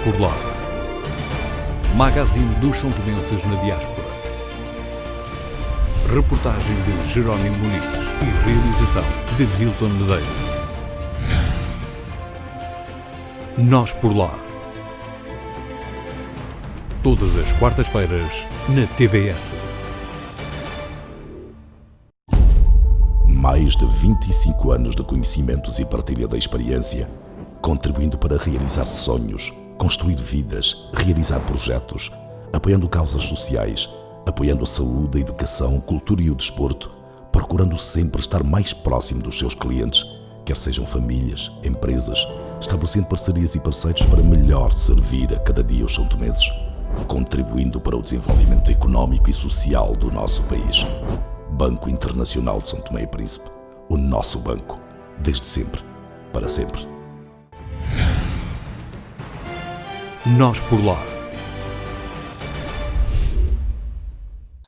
por Lá. Magazine dos são-tomenses na diáspora. Reportagem de Jerónimo Muniz e realização de Milton Medeiros. Nós por Lá. Todas as quartas-feiras na TVS. Mais de 25 anos de conhecimentos e partilha da experiência, contribuindo para realizar sonhos, construir vidas, realizar projetos, apoiando causas sociais, apoiando a saúde, a educação, cultura e o desporto, procurando sempre estar mais próximo dos seus clientes, quer sejam famílias, empresas, estabelecendo parcerias e parceiros para melhor servir a cada dia os são-tomenses, contribuindo para o desenvolvimento económico e social do nosso país. Banco Internacional de São Tomé e Príncipe, o nosso banco, desde sempre, para sempre. Nós por Lá.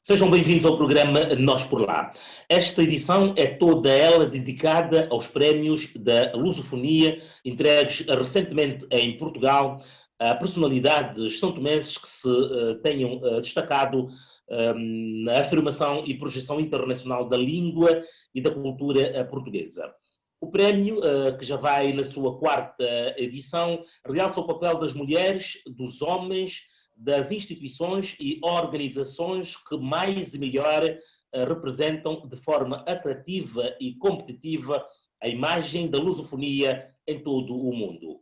Sejam bem-vindos ao programa Nós por Lá. Esta edição é toda ela dedicada aos prémios da lusofonia entregues recentemente em Portugal a personalidades são-tomenses que se tenham destacado na afirmação e projeção internacional da língua e da cultura portuguesa. O prémio, que já vai na sua quarta edição, realça o papel das mulheres, dos homens, das instituições e organizações que mais e melhor representam de forma atrativa e competitiva a imagem da lusofonia em todo o mundo.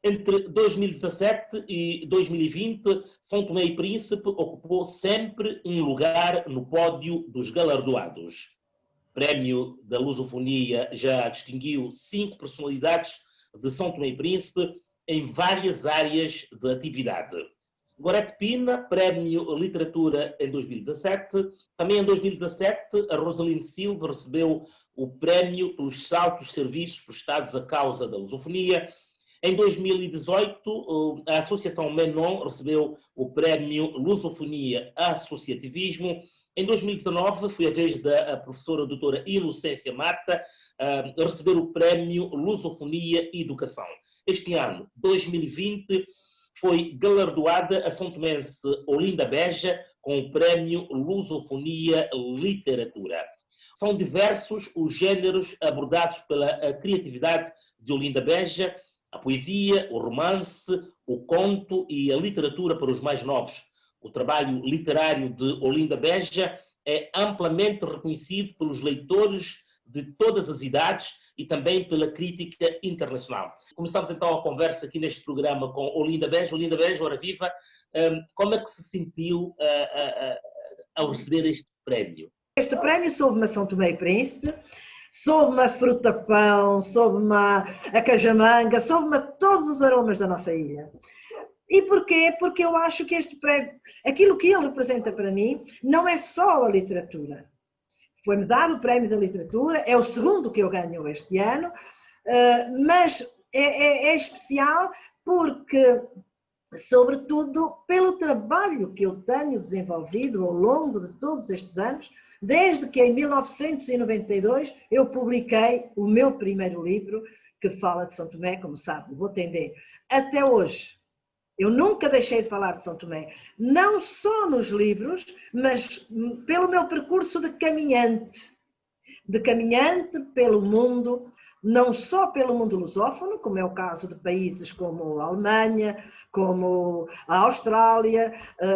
Entre 2017 e 2020, São Tomé e Príncipe ocupou sempre um lugar no pódio dos galardoados. O Prémio da Lusofonia já distinguiu 5 personalidades de São Tomé e Príncipe em várias áreas de atividade. Gorete Pina, Prémio Literatura em 2017. Também em 2017, a Rosalinde Silva recebeu o prémio pelos altos serviços prestados à causa da lusofonia. Em 2018, a Associação Menon recebeu o prémio Lusofonia Associativismo. Em 2019, foi a vez da professora doutora Inocência Mata receber o prémio Lusofonia Educação. Este ano, 2020, foi galardoada a são-tomense Olinda Beja com o prémio Lusofonia Literatura. São diversos os géneros abordados pela criatividade de Olinda Beja: a poesia, o romance, o conto e a literatura para os mais novos. O trabalho literário de Olinda Beja é amplamente reconhecido pelos leitores de todas as idades e também pela crítica internacional. Começamos então a conversa aqui neste programa com Olinda Beja. Olinda Beja, ora viva, como é que se sentiu ao receber este prémio? Este prémio soube-me a São Tomé e Príncipe, soube-me a fruta-pão, soube-me a cajamanga, soube-me a todos os aromas da nossa ilha. E porquê? Porque eu acho que este prémio, aquilo que ele representa para mim, não é só a literatura. Foi-me dado o prémio da literatura, é o segundo que eu ganho este ano, mas é especial porque, sobretudo, pelo trabalho que eu tenho desenvolvido ao longo de todos estes anos, desde que em 1992 eu publiquei o meu primeiro livro que fala de São Tomé, como sabe, Vou Tender. Até hoje, eu nunca deixei de falar de São Tomé, não só nos livros, mas pelo meu percurso de caminhante pelo mundo, não só pelo mundo lusófono, como é o caso de países como a Alemanha, como a Austrália,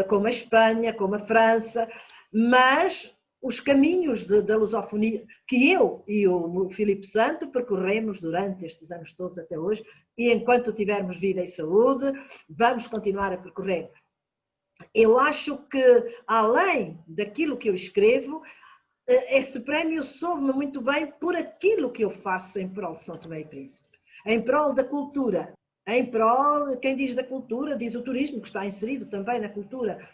como a Espanha, como a França, mas os caminhos da lusofonia que eu e o Filipe Santo percorremos durante estes anos todos até hoje, e enquanto tivermos vida e saúde, vamos continuar a percorrer. Eu acho que, além daquilo que eu escrevo, esse prémio soube-me muito bem por aquilo que eu faço em prol de São Tomé e Príncipe, em prol da cultura. Em prol, quem diz da cultura, diz o turismo, que está inserido também na cultura,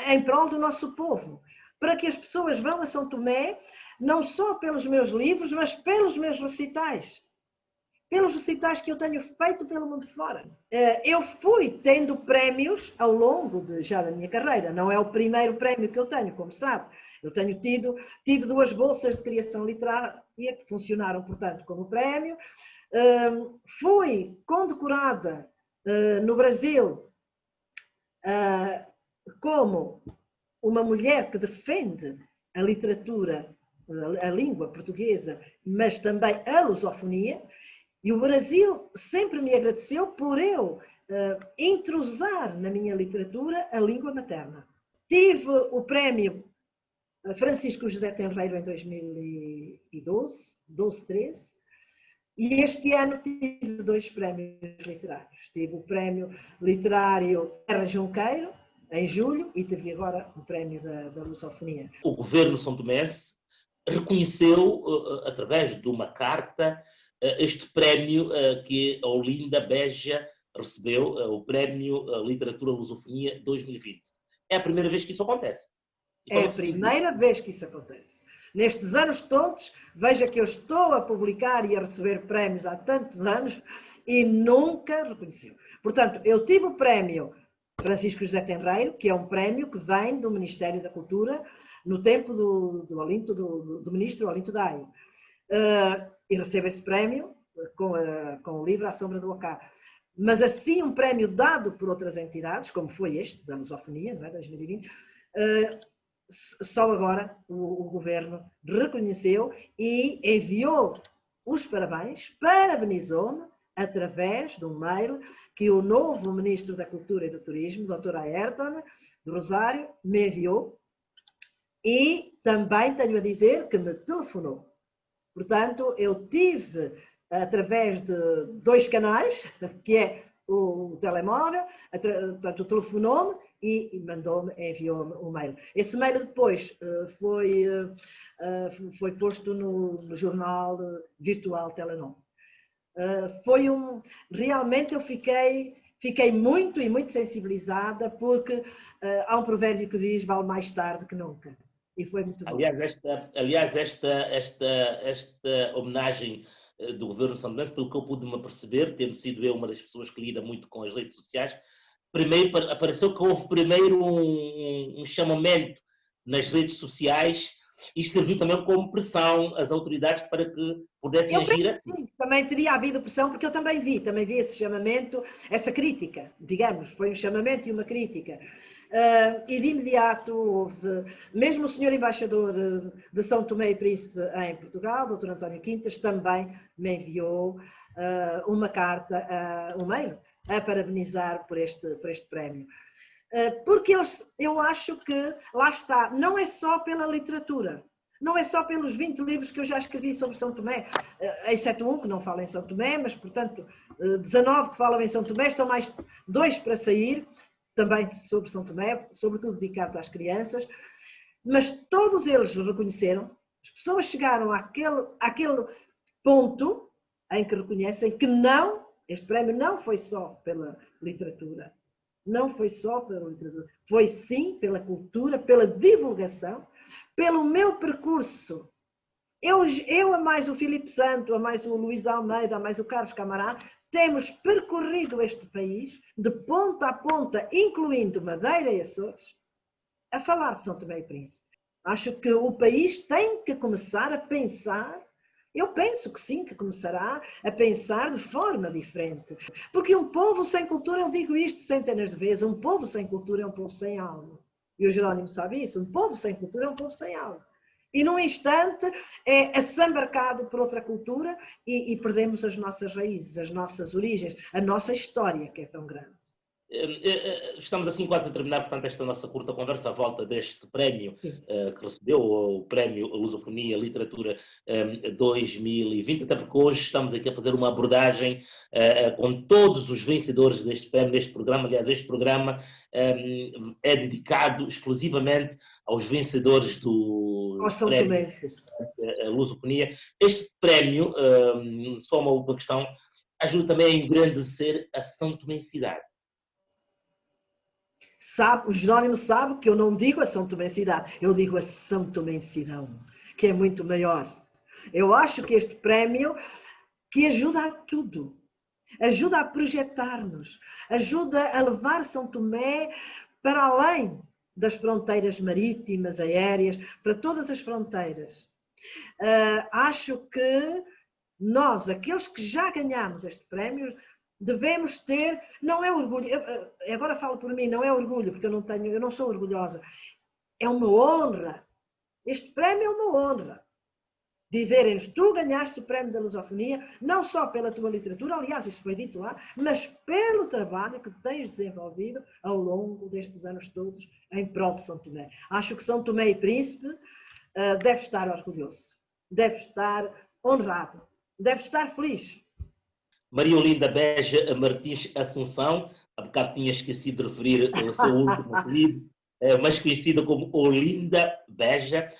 em prol do nosso povo, para que as pessoas vão a São Tomé, não só pelos meus livros, mas pelos meus recitais que eu tenho feito pelo mundo fora. Eu fui tendo prémios ao longo já da minha carreira, não é o primeiro prémio que eu tenho, como sabe. Eu tive 2 bolsas de criação literária que funcionaram, portanto, como prémio. Fui condecorada no Brasil como uma mulher que defende a literatura, a língua portuguesa, mas também a lusofonia, e o Brasil sempre me agradeceu por eu intrusar na minha literatura a língua materna. Tive o prémio Francisco José Tenreiro em 2012, 13, e este ano tive 2 prémios literários. Tive o prémio literário Terra Junqueiro, em julho, e tive agora o prémio da lusofonia. O governo são-tomense reconheceu, através de uma carta, este prémio que a Olinda Beja recebeu, o prémio Literatura Lusofonia 2020. É a primeira vez que isso acontece. É a primeira vez que isso acontece. Nestes anos todos, veja que eu estou a publicar e a receber prémios há tantos anos e nunca reconheceu. Portanto, eu tive o prémio Francisco José Tenreiro, que é um prémio que vem do Ministério da Cultura no tempo do ministro Olinto Daio. E recebo esse prémio com o livro À Sombra do Ocá. Mas assim, um prémio dado por outras entidades, como foi este, da lusofonia, não é, 2020, só agora o governo reconheceu e enviou os parabéns, parabenizou-me através de um mail que o novo Ministro da Cultura e do Turismo, Dr. Ayrton, do Rosário, me enviou, e também tenho a dizer que me telefonou. Portanto, eu tive, através de 2 canais, que é o telemóvel, portanto, telefonou-me e mandou-me, enviou-me o mail. Esse mail depois foi posto no jornal virtual Telenom. Realmente eu fiquei muito sensibilizada, porque há um provérbio que diz: vale mais tarde que nunca. E foi muito bom. Aliás, esta homenagem do governo são-tomense, pelo que eu pude me aperceber, tendo sido eu uma das pessoas que lida muito com as redes sociais, primeiro apareceu que houve primeiro um chamamento nas redes sociais. Isto serviu também como pressão às autoridades para que pudessem agir assim. Sim, também teria havido pressão, porque eu também vi esse chamamento, essa crítica, digamos, foi um chamamento e uma crítica. E de imediato houve, mesmo o senhor embaixador de São Tomé e Príncipe em Portugal, Dr. António Quintas, também me enviou uma carta, um mail, a parabenizar por este prémio. Porque eu acho que, lá está, não é só pela literatura, não é só pelos 20 livros que eu já escrevi sobre São Tomé, exceto um que não fala em São Tomé, mas, portanto, 19 que falam em São Tomé, estão mais 2 para sair, também sobre São Tomé, sobretudo dedicados às crianças, mas todos eles reconheceram, as pessoas chegaram àquele ponto em que reconhecem que não, este prémio não foi só pela literatura, não foi só pela literatura, foi sim pela cultura, pela divulgação, pelo meu percurso. Eu a mais o Filipe Santo, a mais o Luís de Almeida, a mais o Carlos Camará, temos percorrido este país de ponta a ponta, incluindo Madeira e Açores, a falar de São Tomé e Príncipe. Acho que o país tem que começar a pensar, eu penso que sim, que começará a pensar de forma diferente. Porque um povo sem cultura, eu digo isto centenas de vezes, um povo sem cultura é um povo sem alma. E o Jerónimo sabe isso, um povo sem cultura é um povo sem alma. E num instante é assambarcado por outra cultura e perdemos as nossas raízes, as nossas origens, a nossa história, que é tão grande. Estamos assim quase a terminar, portanto, esta nossa curta conversa à volta deste prémio que recebeu, o Prémio Lusofonia Literatura 2020, até porque hoje estamos aqui a fazer uma abordagem com todos os vencedores deste prémio, deste programa. Aliás, este programa é dedicado exclusivamente aos vencedores do prémio Lusofonia. Este prémio, só uma questão, ajuda também a engrandecer a são-tomensidade. O Jerónimo sabe que eu não digo a São Tomensidade, eu digo a São Tomensidão, que é muito maior. Eu acho que este prémio que ajuda a tudo, ajuda a projetar-nos, ajuda a levar São Tomé para além das fronteiras marítimas, aéreas, para todas as fronteiras. Acho que nós, aqueles que já ganhamos este prémio, Devemos ter, não é orgulho, agora falo por mim, não é orgulho, porque eu não sou orgulhosa, é uma honra. Este prémio é uma honra. Dizerem-nos, tu ganhaste o prémio da lusofonia, não só pela tua literatura, aliás, isso foi dito lá, mas pelo trabalho que tens desenvolvido ao longo destes anos todos em prol de São Tomé. Acho que São Tomé e Príncipe deve estar orgulhoso, deve estar honrado, deve estar feliz. Maria Olinda Beja Martins Assunção, há bocado tinha esquecido de referir o seu último apelido, mais conhecida como Olinda Beja,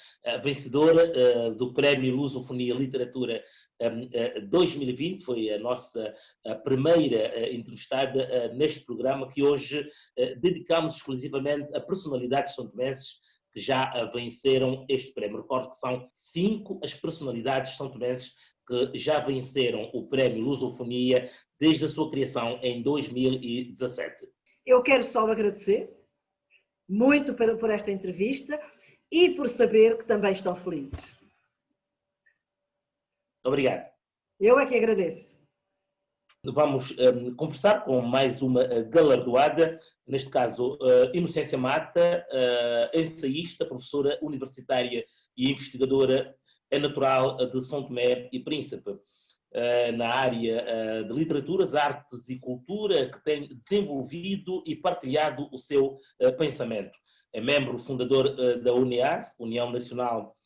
vencedora do Prémio Lusofonia Literatura 2020, foi a nossa primeira entrevistada neste programa, que hoje dedicamos exclusivamente a personalidades são-tomenses que já venceram este prémio. Recordo que são 5 as personalidades são-tomenses que já venceram o Prémio Lusofonia desde a sua criação em 2017. Eu quero só agradecer muito por esta entrevista e por saber que também estão felizes. Obrigado. Eu é que agradeço. Vamos conversar com mais uma galardoada, neste caso Inocência Mata, ensaísta, professora universitária e investigadora natural de São Tomé e Príncipe, na área de literaturas, artes e cultura, que tem desenvolvido e partilhado o seu pensamento. É membro fundador da UNEAS, União Nacional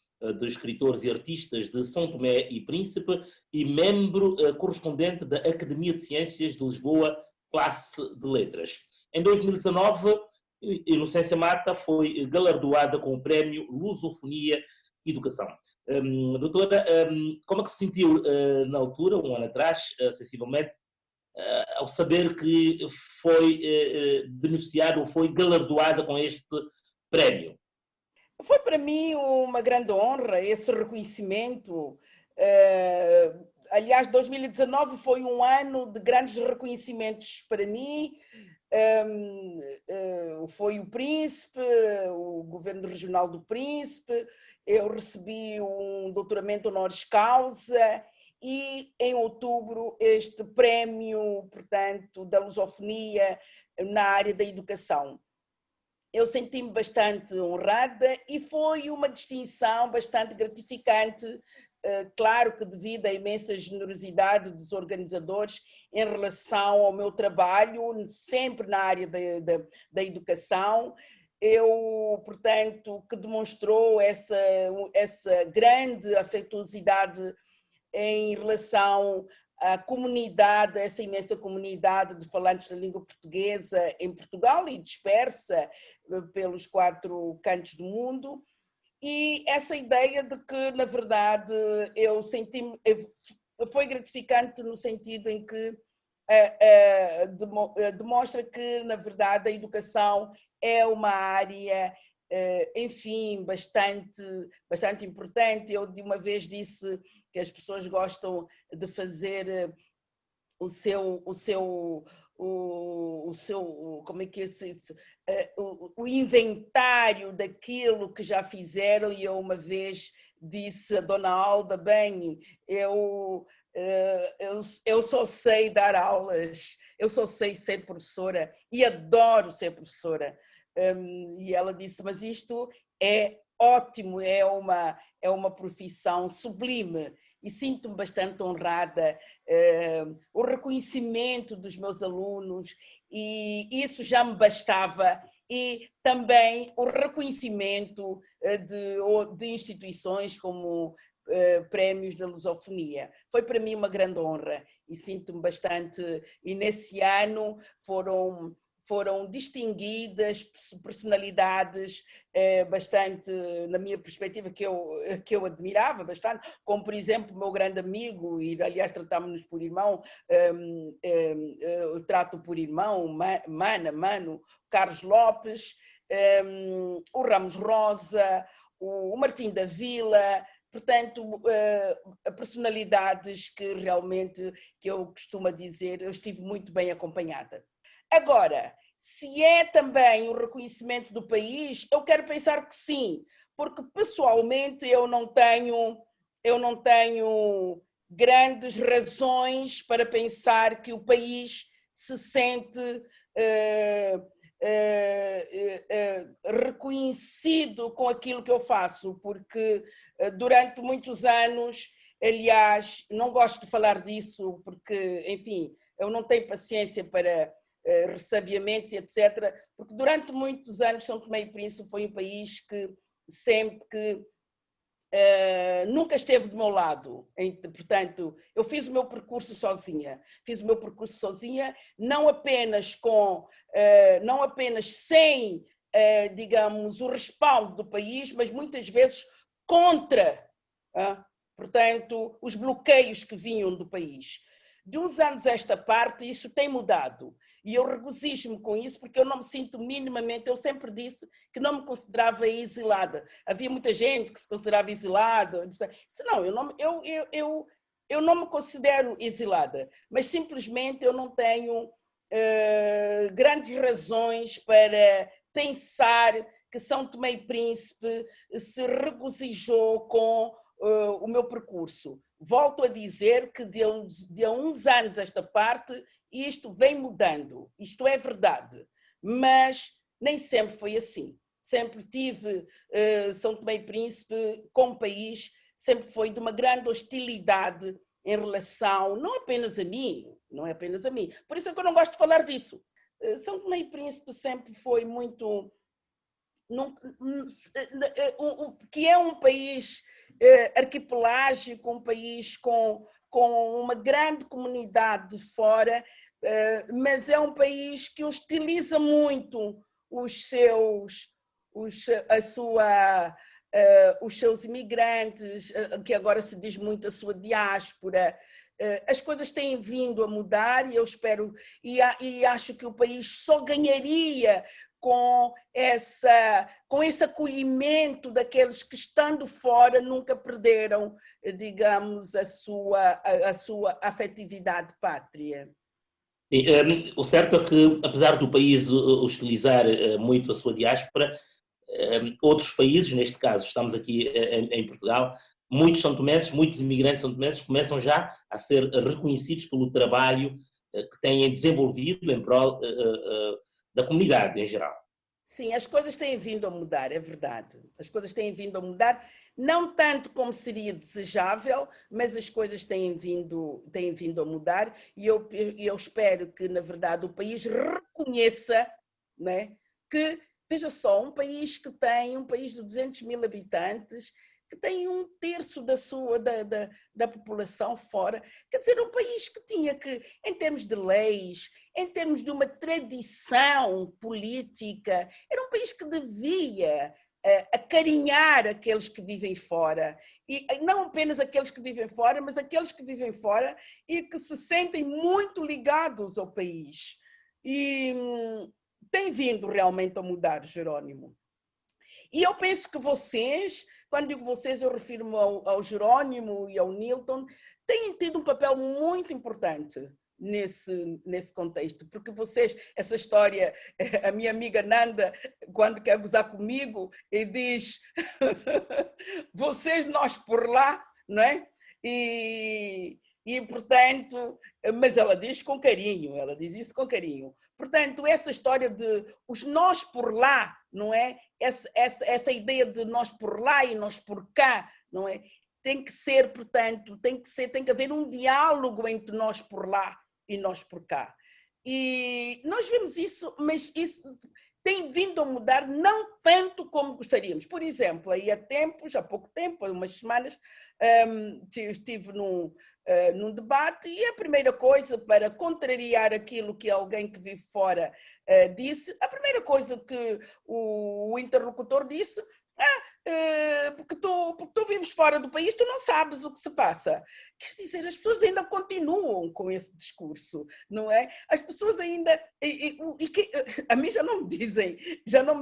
de Escritores e Artistas de São Tomé e Príncipe, e membro correspondente da Academia de Ciências de Lisboa, classe de Letras. Em 2019, Inocência Mata foi galardoada com o Prémio Lusofonia Educação. Doutora, como é que se sentiu na altura, um ano atrás, sensivelmente, ao saber que foi beneficiada ou foi galardoada com este prémio? Foi para mim uma grande honra esse reconhecimento. Aliás, 2019 foi um ano de grandes reconhecimentos para mim. Foi o Príncipe, o Governo Regional do Príncipe, eu recebi um doutoramento honoris causa e, em outubro, este prémio, portanto, da lusofonia na área da educação. Eu senti-me bastante honrada e foi uma distinção bastante gratificante, claro que devido à imensa generosidade dos organizadores em relação ao meu trabalho, sempre na área da educação, portanto, que demonstrou essa grande afetuosidade em relação à comunidade, essa imensa comunidade de falantes da língua portuguesa em Portugal e dispersa pelos 4 cantos do mundo. E essa ideia de que, na verdade, eu senti-me... Foi gratificante no sentido em que demonstra que, na verdade, a educação é uma área, enfim, bastante importante. Eu, de uma vez, disse que as pessoas gostam de fazer como é que se diz? O inventário daquilo que já fizeram, e eu uma vez disse a Dona Alda, bem, eu só sei dar aulas, eu só sei ser professora e adoro ser professora. E ela disse, mas isto é ótimo, é uma profissão sublime. E sinto-me bastante honrada, o reconhecimento dos meus alunos, e isso já me bastava, e também o reconhecimento de instituições como prémios da lusofonia. Foi para mim uma grande honra e sinto-me bastante, e nesse ano foram distinguidas personalidades bastante, na minha perspectiva, que eu admirava bastante, como, por exemplo, o meu grande amigo, e aliás tratámos-nos por irmão, eu trato por irmão, Mano, Carlos Lopes, o Ramos Rosa, o Martim da Vila, portanto, personalidades que realmente, que eu costumo dizer, eu estive muito bem acompanhada. Agora, se é também o reconhecimento do país, eu quero pensar que sim, porque pessoalmente eu não tenho grandes razões para pensar que o país se sente reconhecido com aquilo que eu faço, porque durante muitos anos, aliás, não gosto de falar disso, porque, enfim, eu não tenho paciência para ressabiamentos e etc., porque durante muitos anos São Tomé e Príncipe foi um país que sempre que nunca esteve do meu lado. Portanto, eu fiz o meu percurso sozinha. Não apenas sem, digamos, o respaldo do país, mas muitas vezes contra, portanto, os bloqueios que vinham do país. De uns anos a esta parte, isso tem mudado. E eu regozijo-me com isso, porque eu não me sinto minimamente, eu sempre disse que não me considerava exilada. Havia muita gente que se considerava exilada. Eu disse, não, eu não me considero exilada, mas simplesmente eu não tenho grandes razões para pensar que São Tomé e Príncipe se regozijou com o meu percurso. Volto a dizer que de há uns anos esta parte, isto vem mudando, isto é verdade, mas nem sempre foi assim. Sempre tive São Tomé e Príncipe como país, sempre foi de uma grande hostilidade em relação, não apenas a mim, não é apenas a mim, por isso é que eu não gosto de falar disso. São Tomé e Príncipe sempre foi muito... que é um país arquipelágico, um país com uma grande comunidade de fora, mas é um país que hostiliza muito os seus imigrantes, que agora se diz muito a sua diáspora. As coisas têm vindo a mudar e eu espero, e acho que o país só ganharia com esse acolhimento daqueles que, estando fora, nunca perderam, digamos, a sua afetividade pátria. Sim, o certo é que, apesar do país hostilizar muito a sua diáspora, outros países, neste caso estamos aqui em Portugal, muitos são-tomenses, muitos imigrantes são-tomenses começam já a ser reconhecidos pelo trabalho que têm desenvolvido em prol da comunidade em geral. Sim, as coisas têm vindo a mudar, é verdade. As coisas têm vindo a mudar, não tanto como seria desejável, mas as coisas têm vindo a mudar e eu espero que, na verdade, o país reconheça, né, que, veja só, um país de 200 mil habitantes, que tem 1/3 da população fora, quer dizer, um país que tinha que, em termos de leis, em termos de uma tradição política, era um país que devia acarinhar aqueles que vivem fora, e não apenas aqueles que vivem fora, mas aqueles que vivem fora e que se sentem muito ligados ao país. E tem vindo realmente a mudar, Jerónimo. E eu penso que vocês, quando digo vocês, eu refiro-me ao Jerónimo e ao Nilton, têm tido um papel muito importante nesse contexto, porque vocês, essa história, a minha amiga Nanda, quando quer gozar comigo, e diz, vocês, nós por lá, não é? E portanto, mas ela diz com carinho, ela diz isso com carinho. Portanto, essa história de os nós por lá, não é? Essa ideia de nós por lá e nós por cá, não é? Tem que ser, portanto, tem que haver um diálogo entre nós por lá e nós por cá. E nós vemos isso, mas isso tem vindo a mudar não tanto como gostaríamos. Por exemplo, aí há pouco tempo, há umas semanas, estive num debate e a primeira coisa, para contrariar aquilo que alguém que vive fora disse, a primeira coisa que o interlocutor disse, porque tu vives fora do país, tu não sabes o que se passa. Quer dizer, as pessoas ainda continuam com esse discurso, não é? As pessoas ainda... a mim já não me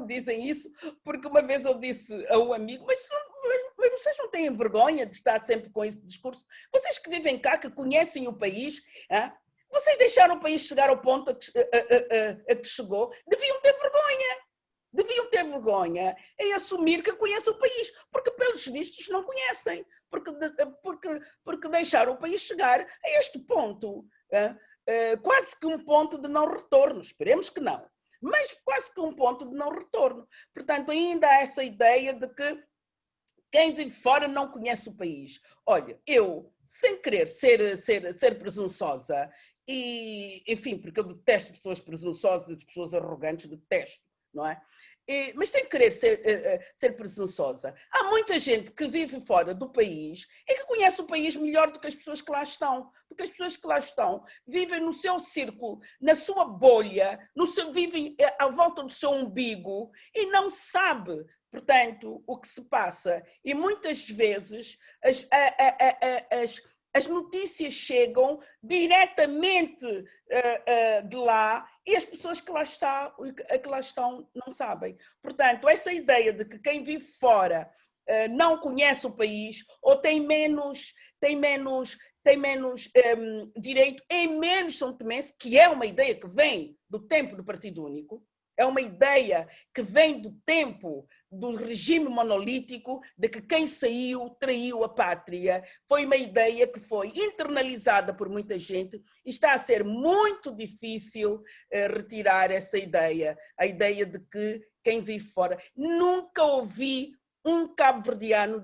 dizem isso, porque uma vez eu disse a um amigo, mas vocês não têm vergonha de estar sempre com esse discurso? Vocês que vivem cá, que conhecem o país, vocês deixaram o país chegar ao ponto a que chegou, deviam ter vergonha. deviam ter vergonha em assumir que conhecem o país, porque pelos vistos não conhecem, porque deixaram o país chegar a este ponto, quase que um ponto de não retorno, esperemos que não, mas quase que um ponto de não retorno. Portanto, ainda há essa ideia de que quem vive fora não conhece o país. Olha, eu, sem querer ser presunçosa, e, enfim, porque eu detesto pessoas presunçosas, pessoas arrogantes, detesto, não é? Mas sem querer ser presunçosa, há muita gente que vive fora do país e que conhece o país melhor do que as pessoas que lá estão, porque as pessoas que lá estão vivem no seu círculo, na sua bolha, vivem à volta do seu umbigo e não sabe, portanto, o que se passa. E muitas vezes as notícias chegam diretamente de lá e as pessoas que lá estão não sabem. Portanto, essa ideia de que quem vive fora não conhece o país ou tem menos direito em menos São Tomense, que é uma ideia que vem do tempo do Partido Único, é uma ideia que vem do tempo do regime monolítico, de que quem saiu traiu a pátria. Foi uma ideia que foi internalizada por muita gente e está a ser muito difícil retirar essa ideia, a ideia de que quem vive fora. Nunca ouvi um cabo-verdiano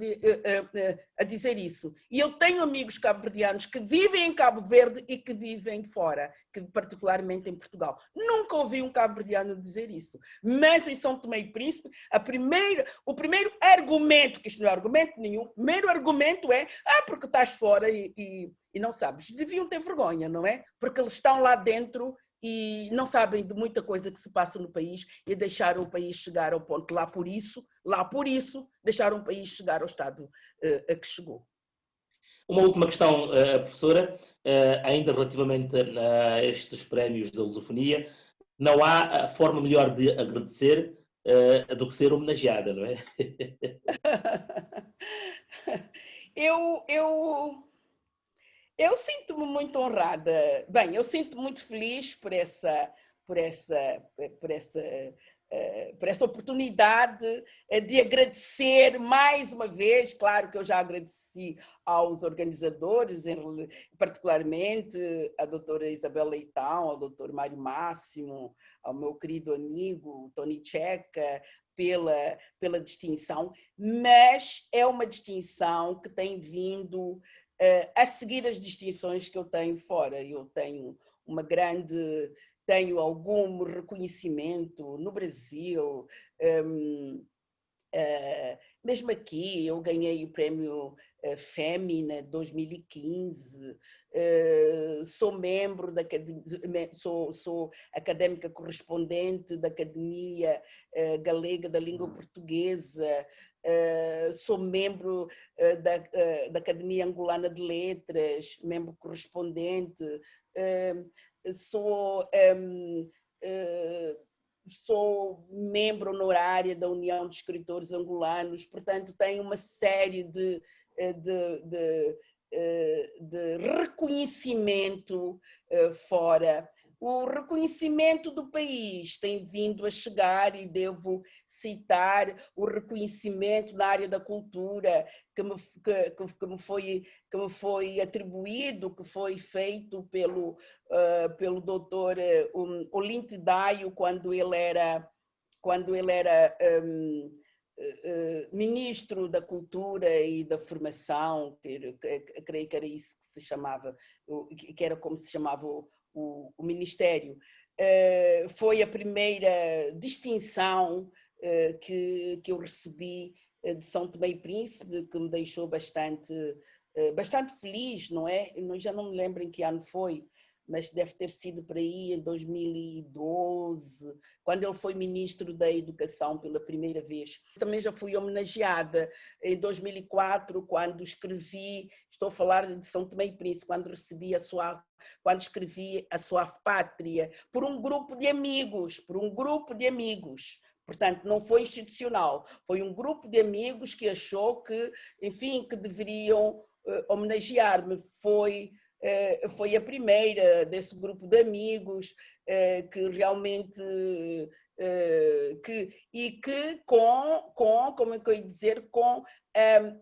a dizer isso. E eu tenho amigos cabo-verdianos que vivem em Cabo Verde e que vivem fora, que particularmente em Portugal. Nunca ouvi um cabo-verdiano dizer isso. Mas em São Tomé e Príncipe, o primeiro argumento, que isto não é argumento nenhum, o primeiro argumento é porque estás fora e não sabes. Deviam ter vergonha, não é? Porque eles estão lá dentro e não sabem de muita coisa que se passa no país e deixaram o país chegar ao ponto. Lá por isso, deixaram o país chegar ao estado a que chegou. Uma última questão, professora, ainda relativamente a estes prémios da lusofonia. Não há forma melhor de agradecer do que ser homenageada, não é? Eu sinto-me muito honrada. Bem, eu sinto-me muito feliz por essa oportunidade de agradecer mais uma vez. Claro que eu já agradeci aos organizadores, particularmente a doutora Isabel Leitão, ao doutor Mário Máximo, ao meu querido amigo Tony Checa, pela distinção, mas é uma distinção que tem vindo a seguir as distinções que eu tenho fora. Eu tenho algum reconhecimento no Brasil, mesmo aqui eu ganhei o prémio Fémina 2015, sou membro da sou académica correspondente da Academia Galega da Língua Portuguesa, sou membro da Academia Angolana de Letras, membro correspondente, sou membro honorária da União de Escritores Angolanos, portanto tenho uma série de reconhecimento fora. O reconhecimento do país tem vindo a chegar e devo citar o reconhecimento na área da cultura que me foi atribuído, que foi feito pelo doutor Olinto Daio quando ele era ministro da Cultura e da Formação, creio que era isso que se chamava, que era como se chamava o Ministério. Foi a primeira distinção que eu recebi de São Tomé e Príncipe, que me deixou bastante feliz, não é? Eu já não me lembro em que ano foi, mas deve ter sido por aí em 2012, quando ele foi ministro da Educação pela primeira vez. Também já fui homenageada em 2004, quando escrevi, estou a falar de São Tomé e Príncipe, quando escrevi A Sua Pátria, por um grupo de amigos. Portanto, não foi institucional, foi um grupo de amigos que achou que, enfim, que deveriam homenagear-me. Foi a primeira desse grupo de amigos que realmente como é que eu ia dizer, com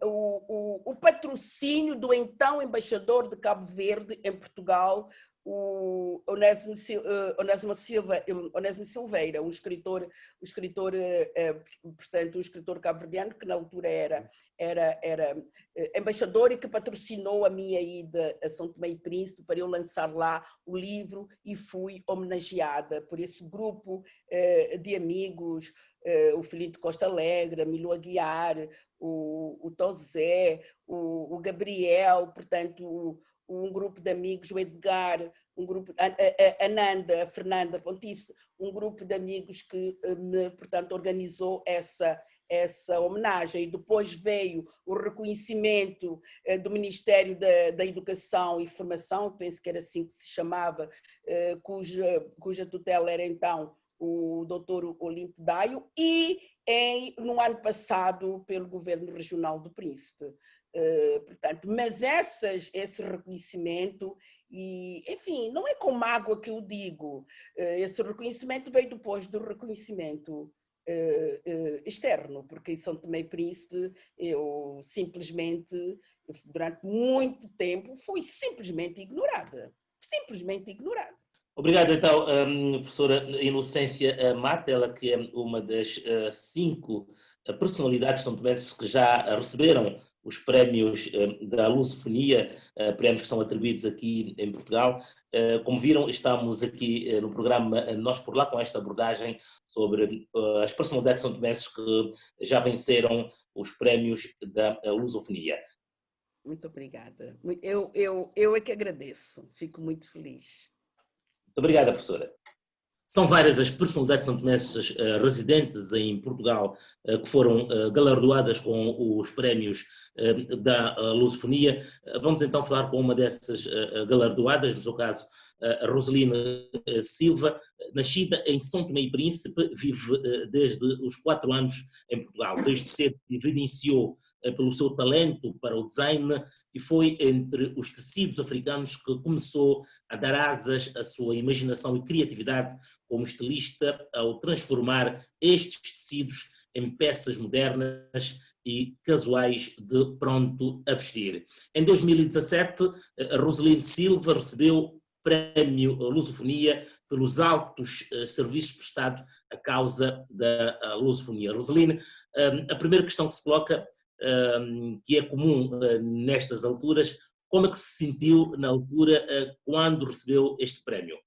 o patrocínio do então embaixador de Cabo Verde em Portugal, o Onésimo Silveira, um escritor, portanto, um escritor cabo-verdiano que na altura era embaixador e que patrocinou a minha ida a São Tomé e Príncipe para eu lançar lá o livro, e fui homenageada por esse grupo de amigos, o Filhinho de Costa Alegre, a Milo Aguiar, o Tozé, o Gabriel, portanto, um grupo de amigos, o Edgar, um grupo, a Nanda, a Fernanda Pontífice, um grupo de amigos que portanto, organizou essa homenagem. E depois veio o reconhecimento do Ministério da Educação e Formação, penso que era assim que se chamava, cuja tutela era então o Dr. Olinto Daio, e no ano passado pelo Governo Regional do Príncipe. Portanto, mas esse reconhecimento, e enfim, não é com mágoa que eu digo, esse reconhecimento veio depois do reconhecimento externo, porque em São Tomé e Príncipe eu simplesmente, durante muito tempo, fui simplesmente ignorada. Obrigado, então, professora Inocência Mata, ela que é uma das 5 personalidades são-tomenses que já receberam os prémios da lusofonia, prémios que são atribuídos aqui em Portugal. Como viram, estamos aqui no programa Nós por Lá, com esta abordagem sobre as personalidades são-tomenses que já venceram os prémios da lusofonia. Muito obrigada. Eu é que agradeço, fico muito feliz. Obrigada, professora. São várias as personalidades são-tomenses residentes em Portugal que foram galardoadas com os prémios da lusofonia. Vamos então falar com uma dessas galardoadas, no seu caso, a Roseline Silva, nascida em São Tomé e Príncipe, vive desde os 4 anos em Portugal. Desde cedo se evidenciou pelo seu talento para o design, e foi entre os tecidos africanos que começou a dar asas à sua imaginação e criatividade como estilista, ao transformar estes tecidos em peças modernas e casuais de pronto a vestir. Em 2017, a Roseline Silva recebeu o Prémio Lusofonia pelos altos serviços prestados à causa da lusofonia. Roseline, a primeira questão que se coloca, que é comum nestas alturas, como é que se sentiu na altura quando recebeu este prémio?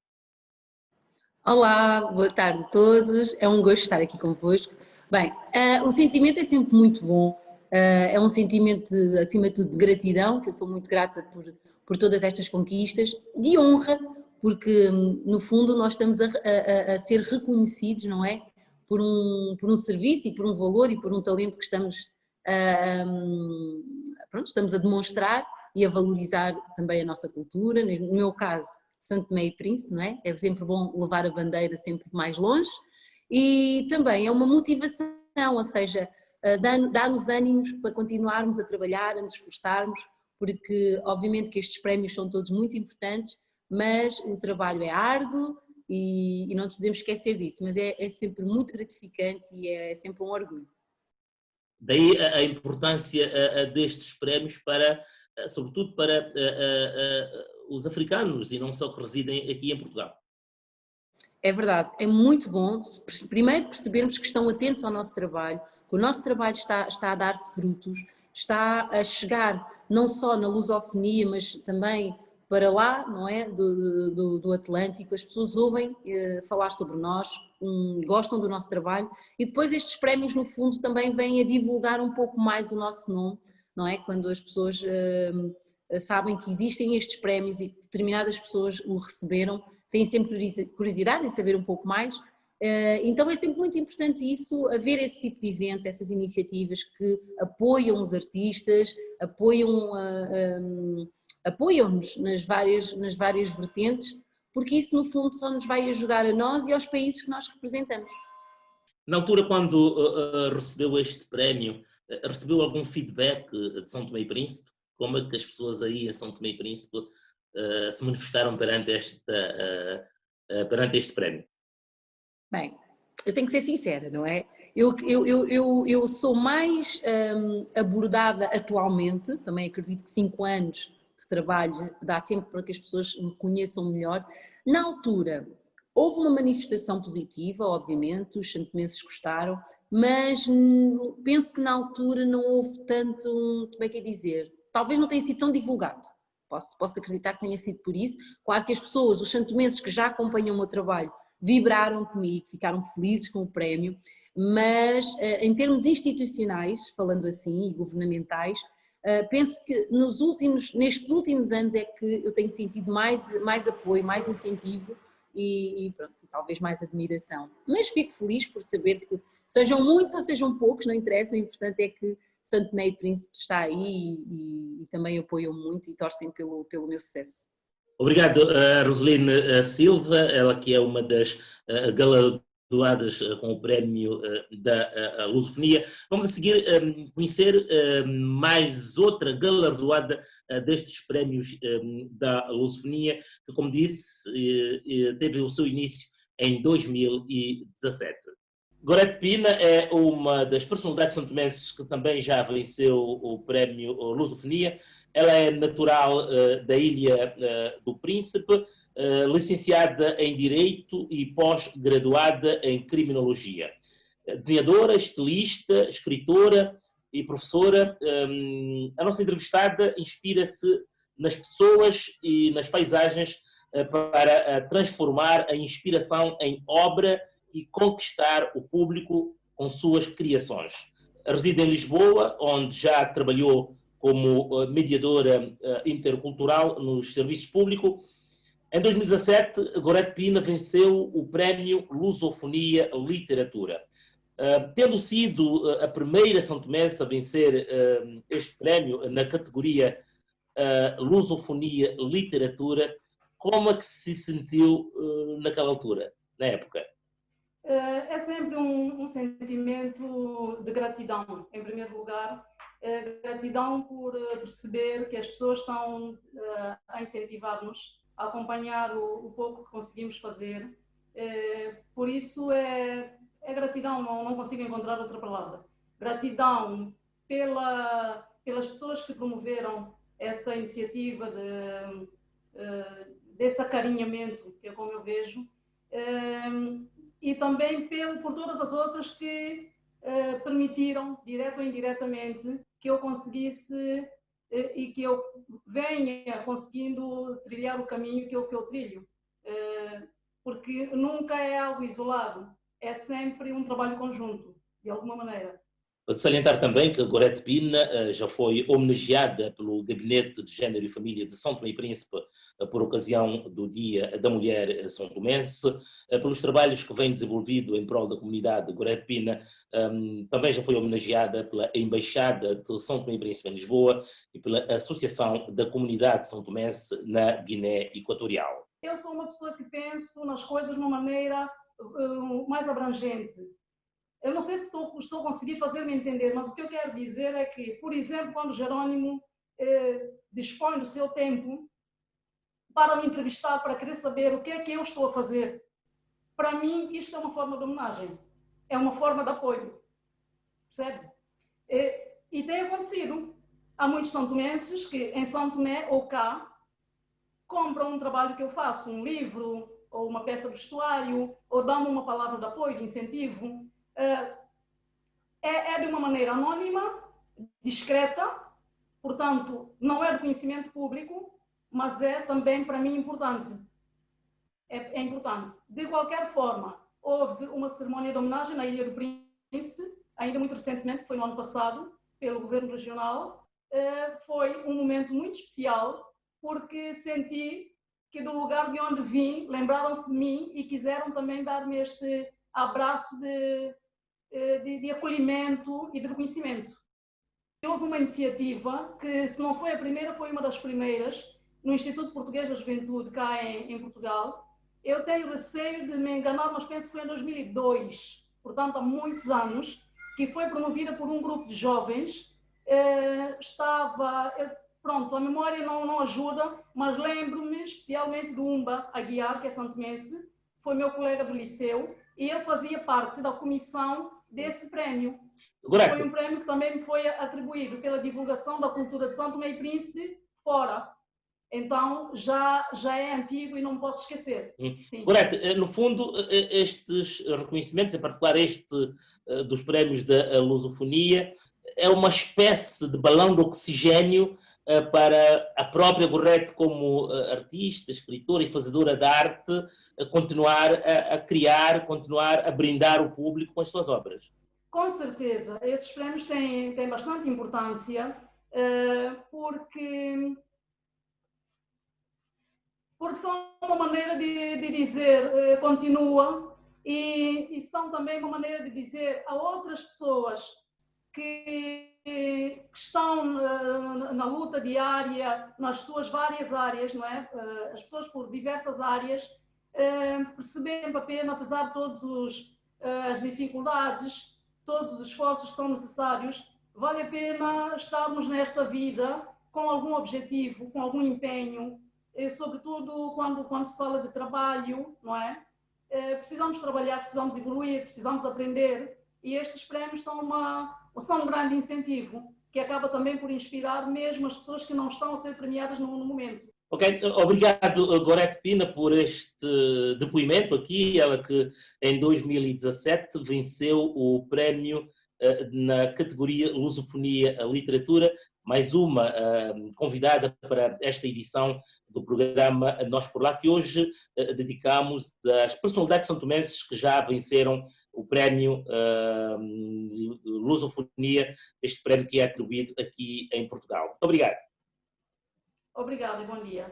Olá, boa tarde a todos, é um gosto estar aqui convosco. Bem, o sentimento é sempre muito bom, é um sentimento, acima de tudo, de gratidão, que eu sou muito grata por todas estas conquistas, de honra, porque no fundo nós estamos a ser reconhecidos, não é? Por um serviço e por um valor e por um talento que estamos a demonstrar e a valorizar também a nossa cultura, no meu caso, São Tomé e Príncipe, não é? É sempre bom levar a bandeira sempre mais longe, e também é uma motivação, ou seja, dá-nos ânimos para continuarmos a trabalhar, a nos esforçarmos, porque obviamente que estes prémios são todos muito importantes, mas o trabalho é árduo e não nos podemos esquecer disso, mas é sempre muito gratificante e é sempre um orgulho. Daí a importância destes prémios para, sobretudo para os africanos e não só que residem aqui em Portugal. É verdade, é muito bom, primeiro percebermos que estão atentos ao nosso trabalho, que o nosso trabalho está a dar frutos, está a chegar não só na lusofonia, mas também para lá, não é, do Atlântico. As pessoas ouvem falar sobre nós, gostam do nosso trabalho, e depois estes prémios no fundo também vêm a divulgar um pouco mais o nosso nome, não é? Quando as pessoas sabem que existem estes prémios e determinadas pessoas o receberam, têm sempre curiosidade em saber um pouco mais, então é sempre muito importante isso, haver esse tipo de eventos, essas iniciativas que apoiam os artistas, apoiam-nos nas várias vertentes, porque isso no fundo só nos vai ajudar a nós e aos países que nós representamos. Na altura, quando recebeu este prémio, recebeu algum feedback de São Tomé e Príncipe? Como é que as pessoas aí em São Tomé e Príncipe se manifestaram perante este prémio? Bem, eu tenho que ser sincera, não é? Eu sou mais abordada atualmente, também acredito que 5 anos de trabalho dá tempo para que as pessoas me conheçam melhor. Na altura, houve uma manifestação positiva, obviamente, os santomenses gostaram, mas penso que na altura não houve tanto, como é que é dizer, talvez não tenha sido tão divulgado. Posso acreditar que tenha sido por isso. Claro que as pessoas, os santomenses que já acompanham o meu trabalho, vibraram comigo, ficaram felizes com o prémio, mas em termos institucionais, falando assim, e governamentais, penso que nestes últimos anos é que eu tenho sentido mais apoio, mais incentivo e pronto, talvez mais admiração. Mas fico feliz por saber que sejam muitos ou sejam poucos, não interessa, o importante é que Santo Tomé e Príncipe está aí e também apoiam muito e torcem pelo meu sucesso. Obrigado, Roseline Silva, ela que é uma das galardoadas com o prémio da Lusofonia. Vamos a seguir conhecer mais outra galardoada destes prémios da Lusofonia, que, como disse, teve o seu início em 2017. Gorete Pina é uma das personalidades santomenses que também já venceu o prémio Lusofonia. Ela é natural da Ilha do Príncipe, licenciada em Direito e pós-graduada em Criminologia. Desenhadora, estilista, escritora e professora, a nossa entrevistada inspira-se nas pessoas e nas paisagens para transformar a inspiração em obra e conquistar o público com suas criações. Reside em Lisboa, onde já trabalhou como mediadora intercultural nos serviços públicos. Em 2017, Gorete Pina venceu o prémio Lusofonia Literatura. Tendo sido a primeira santomense a vencer este prémio na categoria Lusofonia Literatura, como é que se sentiu naquela altura, na época? É sempre um sentimento de gratidão, em primeiro lugar. Gratidão por perceber que as pessoas estão a incentivar-nos, a acompanhar o pouco que conseguimos fazer. Por isso é gratidão, não consigo encontrar outra palavra. Gratidão pelas pessoas que promoveram essa iniciativa desse acarinhamento, que é como eu vejo, e também por todas as outras que permitiram, direto ou indiretamente, que eu conseguisse e que eu venha conseguindo trilhar o caminho que eu trilho. Porque nunca é algo isolado, é sempre um trabalho conjunto, de alguma maneira. Pode salientar também que a Gorete Pina já foi homenageada pelo Gabinete de Gênero e Família de São Tomé e Príncipe por ocasião do Dia da Mulher São Tomense, pelos trabalhos que vem desenvolvido em prol da comunidade. Gorete Pina também já foi homenageada pela Embaixada de São Tomé e Príncipe em Lisboa e pela Associação da Comunidade São Tomense na Guiné Equatorial. Eu sou uma pessoa que penso nas coisas de uma maneira mais abrangente. Eu não sei se estou a conseguir fazer-me entender, mas o que eu quero dizer é que, por exemplo, quando Jerónimo dispõe do seu tempo para me entrevistar, para querer saber o que é que eu estou a fazer, para mim isto é uma forma de homenagem, é uma forma de apoio, percebe? E tem acontecido. Há muitos santomenses que em São Tomé ou cá compram um trabalho que eu faço, um livro ou uma peça de vestuário, ou dão-me uma palavra de apoio, de incentivo. É de uma maneira anónima, discreta, portanto, não é do conhecimento público, mas é também, para mim, importante. É importante. De qualquer forma, houve uma cerimónia de homenagem na Ilha do Príncipe, ainda muito recentemente, foi no ano passado, pelo Governo Regional. Foi um momento muito especial, porque senti que do lugar de onde vim, lembraram-se de mim e quiseram também dar-me este abraço de acolhimento e de reconhecimento. Houve uma iniciativa que, se não foi a primeira, foi uma das primeiras, no Instituto Português da Juventude, cá em Portugal. Eu tenho receio de me enganar, mas penso que foi em 2002, portanto há muitos anos, que foi promovida por um grupo de jovens. Pronto, a memória não ajuda, mas lembro-me especialmente do Umba Aguiar, que é santomense, foi meu colega do liceu, e eu fazia parte da comissão desse prémio. Correto. Foi um prémio que também me foi atribuído pela divulgação da cultura de São Tomé e Príncipe fora. Então, já é antigo e não posso esquecer. Sim. Correto. No fundo, estes reconhecimentos, em particular este dos prémios da lusofonia, é uma espécie de balão de oxigênio para a própria Gorete como artista, escritora e fazedora de arte, continuar a criar, continuar a brindar o público com as suas obras. Com certeza. Esses prémios têm bastante importância, porque são uma maneira de dizer continua e são também uma maneira de dizer a outras pessoas que estão na luta diária, nas suas várias áreas, não é? As pessoas por diversas áreas perceberem a pena, apesar de todas as dificuldades, todos os esforços que são necessários, vale a pena estarmos nesta vida com algum objetivo, com algum empenho, sobretudo quando se fala de trabalho, não é? Precisamos trabalhar, precisamos evoluir, precisamos aprender, e estes prémios são um grande incentivo, que acaba também por inspirar mesmo as pessoas que não estão a ser premiadas no momento. Ok, obrigado Gorete Pina por este depoimento aqui, ela que em 2017 venceu o prémio na categoria Lusofonia Literatura, mais uma convidada para esta edição do programa Nós por Lá, que hoje dedicamos às personalidades santomenses que já venceram o prémio Lusofonia, este prémio que é atribuído aqui em Portugal. Muito obrigado. Obrigada e bom dia.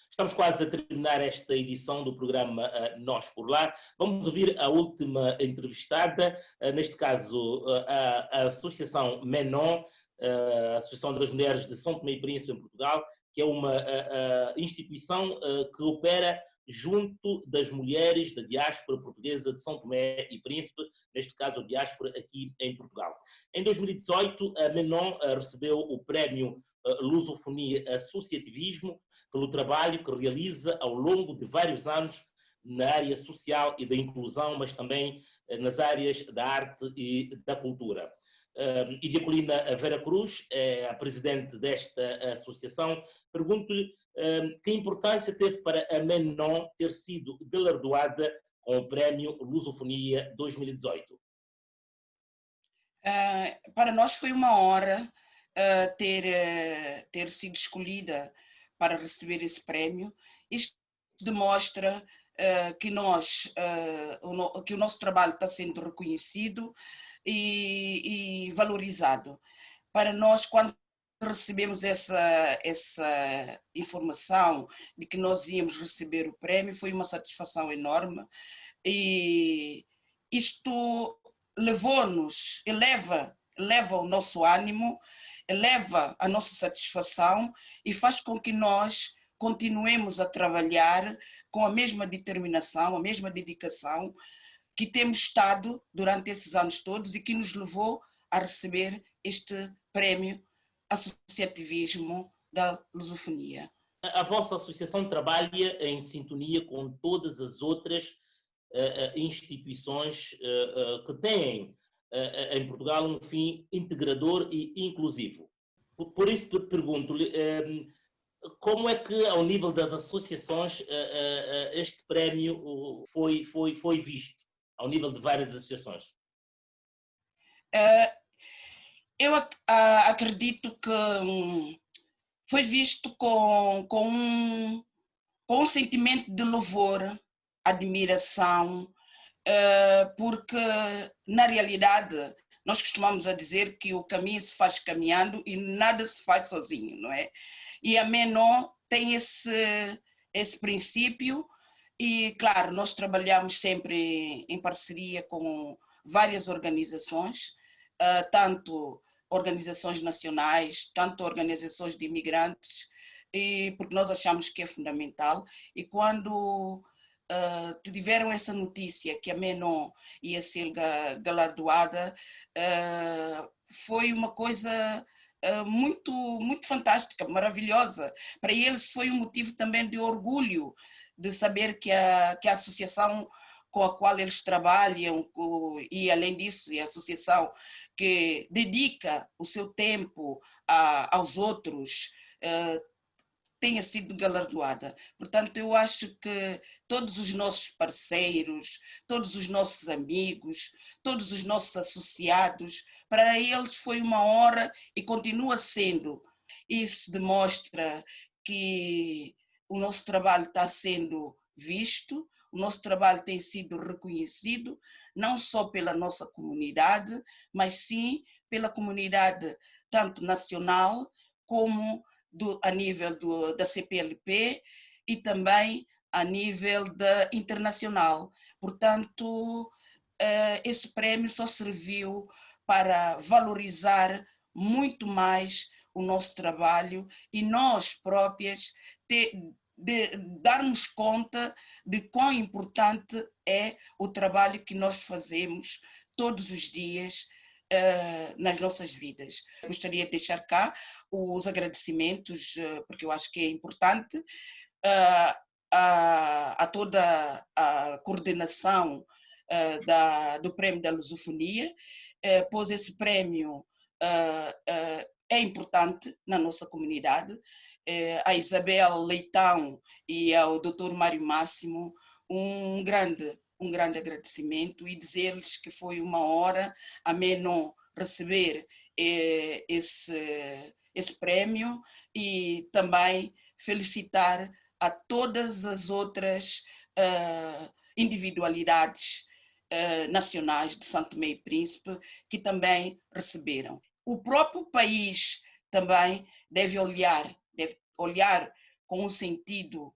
Estamos quase a terminar esta edição do programa Nós por Lá. Vamos ouvir a última entrevistada, neste caso a Associação Menon, a Associação das Mulheres de São Tomé e Príncipe em Portugal, que é uma instituição que opera junto das mulheres da diáspora portuguesa de São Tomé e Príncipe, neste caso a diáspora aqui em Portugal. Em 2018, a Menon recebeu o prémio Lusofonia Associativismo pelo trabalho que realiza ao longo de vários anos na área social e da inclusão, mas também nas áreas da arte e da cultura. Idiacolina Vera Cruz é a presidente desta associação. Pergunto-lhe que importância teve para a Menon ter sido galardoada com o prémio Lusofonia 2018? Para nós foi uma honra ter sido escolhida para receber esse prémio. Isto demonstra que o nosso trabalho está sendo reconhecido e valorizado. Para nós, quando recebemos essa informação de que nós íamos receber o prémio, foi uma satisfação enorme, e isto levou-nos, eleva o nosso ânimo, eleva a nossa satisfação e faz com que nós continuemos a trabalhar com a mesma determinação, a mesma dedicação que temos estado durante esses anos todos e que nos levou a receber este prémio Associativismo da Lusofonia. A vossa associação trabalha em sintonia com todas as outras instituições que têm em Portugal um fim integrador e inclusivo. Por isso pergunto-lhe como é que, ao nível das associações, este prémio foi visto, ao nível de várias associações? Eu acredito que foi visto com um sentimento de louvor, admiração, porque, na realidade, nós costumamos a dizer que o caminho se faz caminhando e nada se faz sozinho, não é? E a Menon tem esse princípio e, claro, nós trabalhamos sempre em parceria com várias organizações, tanto organizações nacionais, tanto organizações de imigrantes, porque nós achamos que é fundamental. E quando tiveram essa notícia que a Menon ia ser galardoada, foi uma coisa muito, muito fantástica, maravilhosa. Para eles foi um motivo também de orgulho, de saber que a associação com a qual eles trabalham, e além disso, é a associação que dedica o seu tempo aos outros, tenha sido galardoada. Portanto, eu acho que todos os nossos parceiros, todos os nossos amigos, todos os nossos associados, para eles foi uma honra e continua sendo. Isso demonstra que o nosso trabalho está sendo visto, o nosso trabalho tem sido reconhecido, não só pela nossa comunidade, mas sim pela comunidade tanto nacional como a nível da CPLP e também a nível internacional. Portanto, esse prémio só serviu para valorizar muito mais o nosso trabalho e nós próprias darmos conta de quão importante é o trabalho que nós fazemos todos os dias nas nossas vidas. Gostaria de deixar cá os agradecimentos, porque eu acho que é importante, a toda a coordenação do Prémio da Lusofonia, pois esse prémio é importante na nossa comunidade. A Isabel Leitão e ao Dr. Mário Máximo, um grande agradecimento e dizer-lhes que foi uma honra a Menon receber esse prémio e também felicitar a todas as outras individualidades nacionais de São Tomé e Príncipe que também receberam. O próprio país também deve olhar com um sentido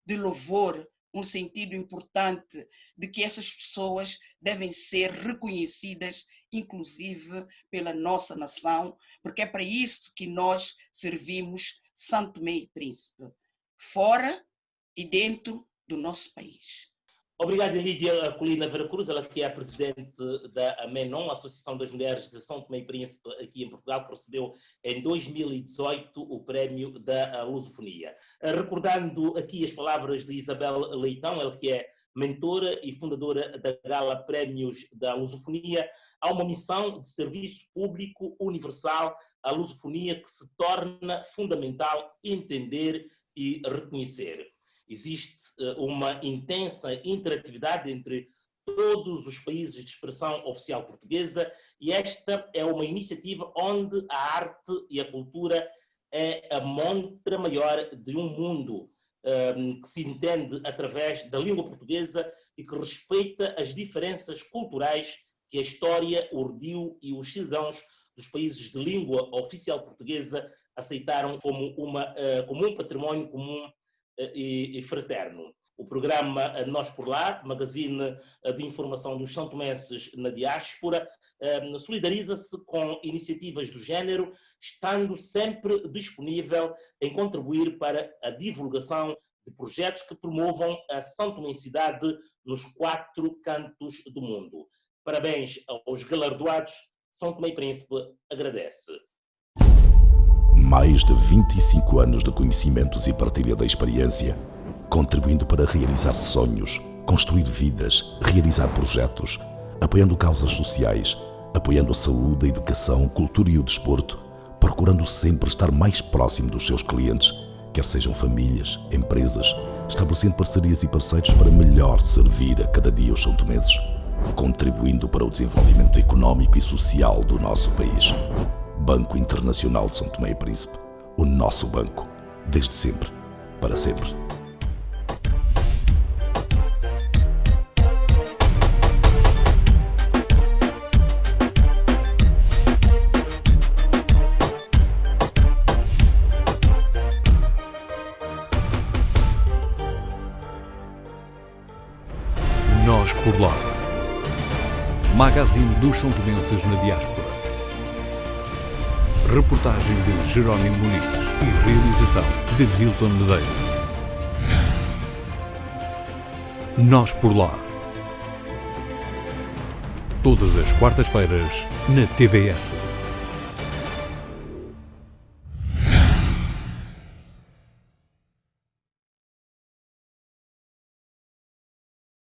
de louvor, um sentido importante de que essas pessoas devem ser reconhecidas, inclusive pela nossa nação, porque é para isso que nós servimos São Tomé e Príncipe, fora e dentro do nosso país. Obrigado, Lídia Colina Veracruz, ela que é a presidente da AMENON, Associação das Mulheres de São Tomé e Príncipe, aqui em Portugal, que recebeu em 2018 o prémio da Lusofonia. Recordando aqui as palavras de Isabel Leitão, ela que é mentora e fundadora da Gala Prémios da Lusofonia, há uma missão de serviço público universal à lusofonia que se torna fundamental entender e reconhecer. Existe uma intensa interatividade entre todos os países de expressão oficial portuguesa e esta é uma iniciativa onde a arte e a cultura é a montra maior de um mundo que se entende através da língua portuguesa e que respeita as diferenças culturais que a história, o ordil e os cidadãos dos países de língua oficial portuguesa aceitaram como um património comum e fraterno. O programa Nós por Lá, magazine de informação dos santomenses na diáspora, solidariza-se com iniciativas do género, estando sempre disponível em contribuir para a divulgação de projetos que promovam a santomensidade nos 4 cantos do mundo. Parabéns aos galardoados. São Tomé e Príncipe agradece. Mais de 25 anos de conhecimentos e partilha da experiência, contribuindo para realizar sonhos, construir vidas, realizar projetos, apoiando causas sociais, apoiando a saúde, a educação, cultura e o desporto, procurando sempre estar mais próximo dos seus clientes, quer sejam famílias, empresas, estabelecendo parcerias e parceiros para melhor servir a cada dia os santomenses, contribuindo para o desenvolvimento económico e social do nosso país. Banco Internacional de São Tomé e Príncipe, o nosso banco, desde sempre, para sempre. Nós por Lá. Magazine dos santomenses na diáspora. Reportagem de Jerónimo Muniz e realização de Milton Medeiros. Nós por Lá. Todas as quartas-feiras na TVS.